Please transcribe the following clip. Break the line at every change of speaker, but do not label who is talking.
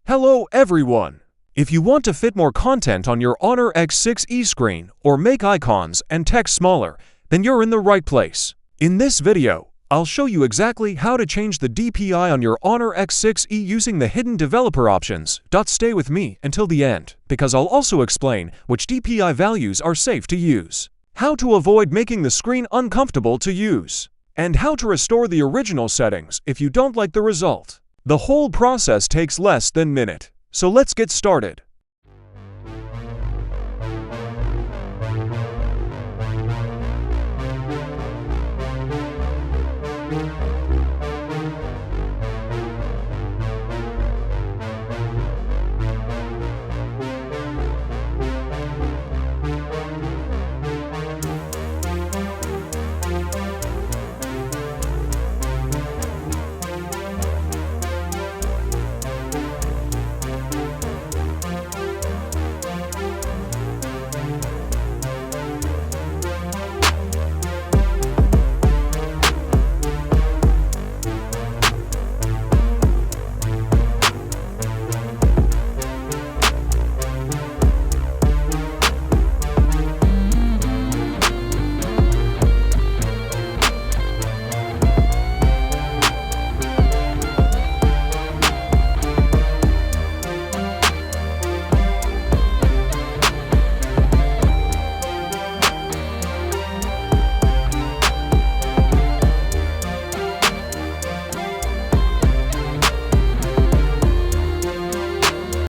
Hello everyone! If you want to fit more content on your Honor X6e screen or make icons and text smaller, then you're in the right place. In this video, I'll show you exactly how to change the DPI on your Honor X6e using the hidden developer options. Stay with me until the end, because I'll also explain which DPI values are safe to use, how to avoid making the screen uncomfortable to use, and how to restore the original settings if you don't like the result. The whole process takes less than a minute, so let's get started.